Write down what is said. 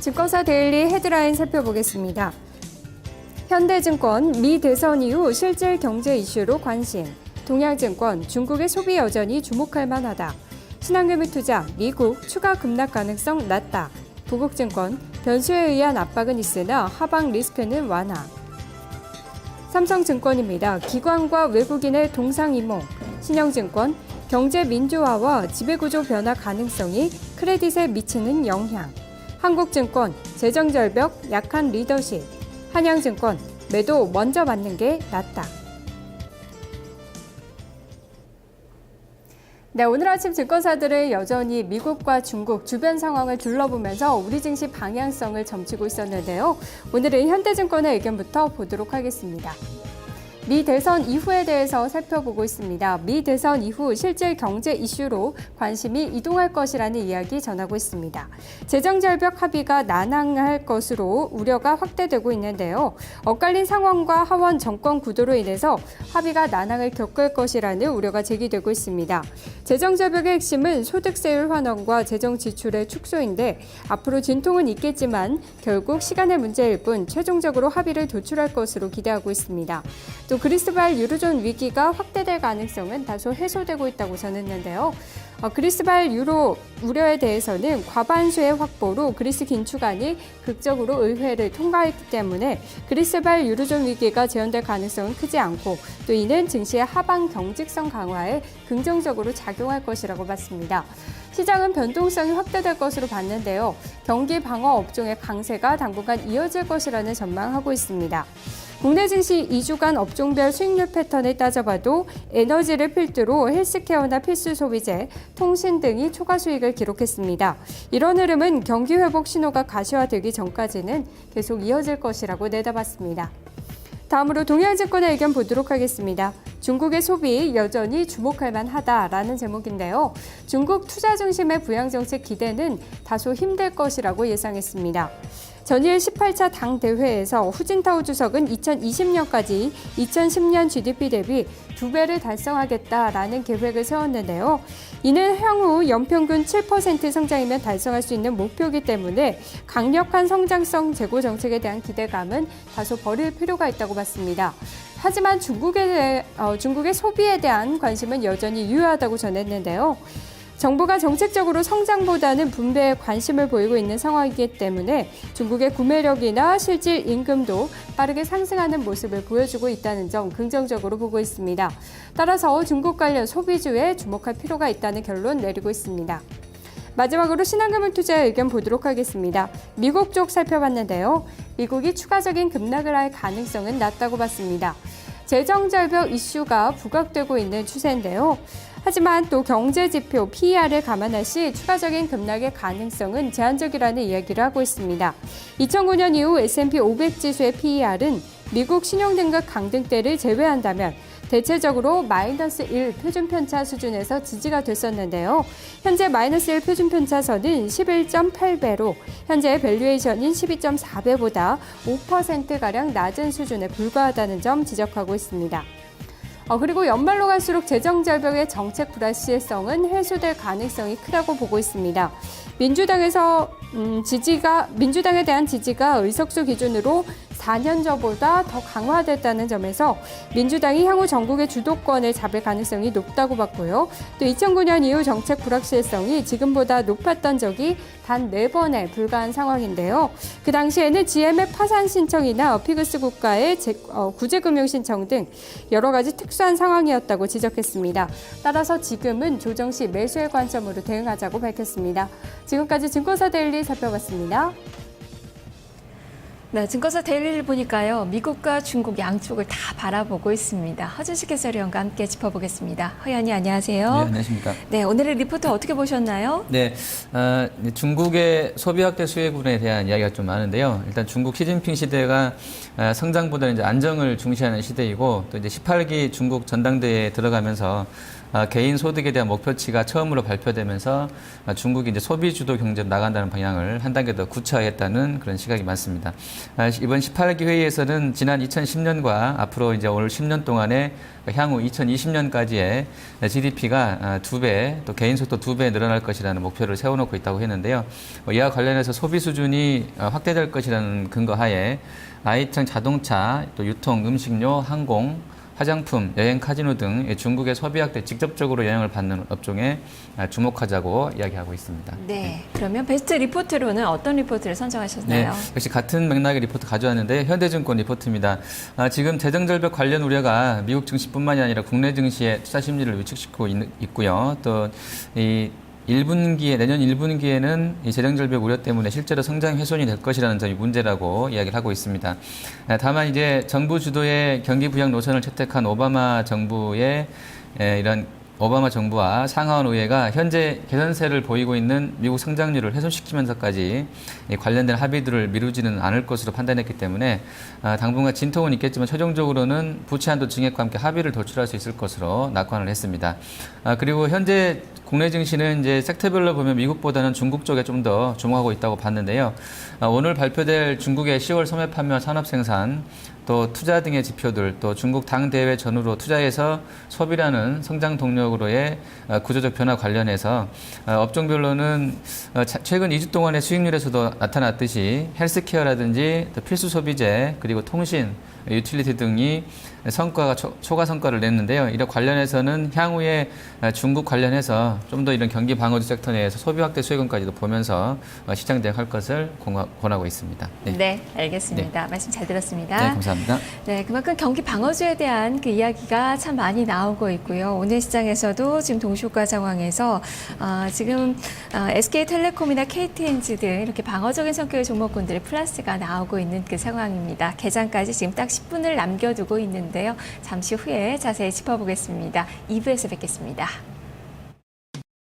증권사 데일리 헤드라인 살펴보겠습니다. 현대증권 미 대선 이후 실질 경제 이슈로 관심. 동양증권 중국의 소비 여전히 주목할 만하다. 신한금융투자 미국 추가 급락 가능성 낮다. 부국증권 변수에 의한 압박은 있으나 하방 리스크는 완화. 삼성증권입니다. 기관과 외국인의 동상이몽. 신영증권 경제 민주화와 지배구조 변화 가능성이 크레딧에 미치는 영향. 한국증권 재정절벽 약한 리더십. 한양증권 매도 먼저 맞는 게 낫다. 네, 오늘 아침 증권사들은 여전히 미국과 중국 주변 상황을 둘러보면서 우리 증시 방향성을 점치고 있었는데요. 오늘은 현대증권의 의견부터 보도록 하겠습니다. 미 대선 이후에 대해서 살펴보고 있습니다. 미 대선 이후 실질 경제 이슈로 관심이 이동할 것이라는 이야기 전하고 있습니다. 재정절벽 합의가 난항할 것으로 우려가 확대되고 있는데요. 엇갈린 상황과 하원 정권 구도로 인해서 합의가 난항을 겪을 것이라는 우려가 제기되고 있습니다. 재정절벽의 핵심은 소득세율 환원과 재정 지출의 축소인데 앞으로 진통은 있겠지만 결국 시간의 문제일 뿐 최종적으로 합의를 도출할 것으로 기대하고 있습니다. 또 그리스발 유로존 위기가 확대될 가능성은 다소 해소되고 있다고 전했는데요. 그리스발 유로 우려에 대해서는 과반수의 확보로 그리스 긴축안이 극적으로 의회를 통과했기 때문에 그리스발 유로존 위기가 재현될 가능성은 크지 않고 또 이는 증시의 하방 경직성 강화에 긍정적으로 작용할 것이라고 봤습니다. 시장은 변동성이 확대될 것으로 봤는데요. 경기 방어 업종의 강세가 당분간 이어질 것이라는 전망하고 있습니다. 국내 증시 2주간 업종별 수익률 패턴을 따져봐도 에너지를 필두로 헬스케어나 필수 소비재, 통신 등이 초과 수익을 기록했습니다. 이런 흐름은 경기 회복 신호가 가시화되기 전까지는 계속 이어질 것이라고 내다봤습니다. 다음으로 동양증권의 의견 보도록 하겠습니다. 중국의 소비 여전히 주목할 만하다라는 제목인데요. 중국 투자 중심의 부양정책 기대는 다소 힘들 것이라고 예상했습니다. 전일 18차 당대회에서 후진타오 주석은 2020년까지 2010년 GDP 대비 2배를 달성하겠다라는 계획을 세웠는데요. 이는 향후 연평균 7% 성장이면 달성할 수 있는 목표이기 때문에 강력한 성장성 재고 정책에 대한 기대감은 다소 버릴 필요가 있다고 봤습니다. 하지만 중국의 소비에 대한 관심은 여전히 유효하다고 전했는데요. 정부가 정책적으로 성장보다는 분배에 관심을 보이고 있는 상황이기 때문에 중국의 구매력이나 실질 임금도 빠르게 상승하는 모습을 보여주고 있다는 점 긍정적으로 보고 있습니다. 따라서 중국 관련 소비주에 주목할 필요가 있다는 결론 내리고 있습니다. 마지막으로 신한금융투자의 의견 보도록 하겠습니다. 미국 쪽 살펴봤는데요. 미국이 추가적인 급락을 할 가능성은 낮다고 봤습니다. 재정절벽 이슈가 부각되고 있는 추세인데요. 하지만 또 경제지표 PER을 감안할 시 추가적인 급락의 가능성은 제한적이라는 이야기를 하고 있습니다. 2009년 이후 S&P 500 지수의 PER은 미국 신용등급 강등대를 제외한다면 대체적으로 -1 표준편차 수준에서 지지가 됐었는데요. 현재 -1 표준편차선은 11.8배로 현재 밸류에이션인 12.4배보다 5%가량 낮은 수준에 불과하다는 점 지적하고 있습니다. 그리고 연말로 갈수록 재정절벽의 정책 불확실성은 해소될 가능성이 크다고 보고 있습니다. 민주당에 대한 지지가 의석수 기준으로 4년 전보다 더 강화됐다는 점에서 민주당이 향후 전국의 주도권을 잡을 가능성이 높다고 봤고요. 또 2009년 이후 정책 불확실성이 지금보다 높았던 적이 단 4번에 불과한 상황인데요. 그 당시에는 GM의 파산 신청이나 피그스 국가의 구제금융 신청 등 여러 가지 특수한 상황이었다고 지적했습니다. 따라서 지금은 조정 시 매수의 관점으로 대응하자고 밝혔습니다. 지금까지 증권사 데일리 살펴봤습니다. 네, 증권사 데일리를 보니까요. 미국과 중국 양쪽을 다 바라보고 있습니다. 허준식 해설위원과 함께 짚어보겠습니다. 허연이 안녕하세요. 네, 안녕하십니까. 네, 오늘의 리포트 어떻게 보셨나요? 네, 중국의 소비 확대 수혜군에 대한 이야기가 좀 많은데요. 일단 중국 시진핑 시대가 성장보다는 이제 안정을 중시하는 시대이고 또 이제 18기 중국 전당대회에 들어가면서 개인 소득에 대한 목표치가 처음으로 발표되면서 중국이 이제 소비 주도 경제로 나간다는 방향을 한 단계 더 구체화했다는 그런 시각이 많습니다. 이번 18기 회의에서는 지난 2010년과 앞으로 이제 올 10년 동안에 향후 2020년까지의 GDP가 2배, 또 개인 소득 2배 늘어날 것이라는 목표를 세워놓고 있다고 했는데요. 이와 관련해서 소비 수준이 확대될 것이라는 근거하에 IT형 자동차, 또 유통, 음식료, 항공, 화장품, 여행, 카지노 등 중국의 소비 확대 직접적으로 영향을 받는 업종에 주목하자고 이야기하고 있습니다. 네, 그러면 베스트 리포트로는 어떤 리포트를 선정하셨나요? 네, 역시 같은 맥락의 리포트 가져왔는데 현대증권 리포트입니다. 지금 재정절벽 관련 우려가 미국 증시뿐만이 아니라 국내 증시의 투자 심리를 위축시키고 있고요. 또 이 1분기에, 내년 1분기에는 이 재정절벽 우려 때문에 실제로 성장 훼손이 될 것이라는 점이 문제라고 이야기를 하고 있습니다. 다만 이제 정부 주도의 경기 부양 노선을 채택한 오바마 정부의 이런 오바마 정부와 상하원 의회가 현재 개선세를 보이고 있는 미국 성장률을 훼손시키면서까지 관련된 합의들을 미루지는 않을 것으로 판단했기 때문에 당분간 진통은 있겠지만 최종적으로는 부채 한도 증액과 함께 합의를 도출할 수 있을 것으로 낙관을 했습니다. 그리고 현재 국내 증시는 이제 섹터별로 보면 미국보다는 중국 쪽에 좀 더 주목하고 있다고 봤는데요. 오늘 발표될 중국의 10월 소매 판매와 산업 생산, 또 투자 등의 지표들, 또 중국 당 대회 전후로 투자에서 소비라는 성장 동력으로의 구조적 변화 관련해서 업종별로는 최근 2주 동안의 수익률에서도 나타났듯이 헬스케어라든지 또 필수 소비재, 그리고 통신, 유틸리티 등이 성과가 초과 성과를 냈는데요. 이런 관련해서는 향후에 중국 관련해서 좀 더 이런 경기 방어주 섹터 내에서 소비 확대 수혜군까지도 보면서 시장 대응할 것을 권하고 있습니다. 네, 알겠습니다. 네. 말씀 잘 들었습니다. 네, 감사합니다. 네, 그만큼 경기 방어주에 대한 그 이야기가 참 많이 나오고 있고요. 오늘 시장에서도 지금 동시효과 상황에서 지금 SK텔레콤이나 KTNG 등 이렇게 방어적인 성격의 종목군들의 플러스가 나오고 있는 그 상황입니다. 개장까지 지금 딱 10분을 남겨두고 있는데요. 잠시 후에 자세히 짚어보겠습니다. 2부에서 뵙겠습니다.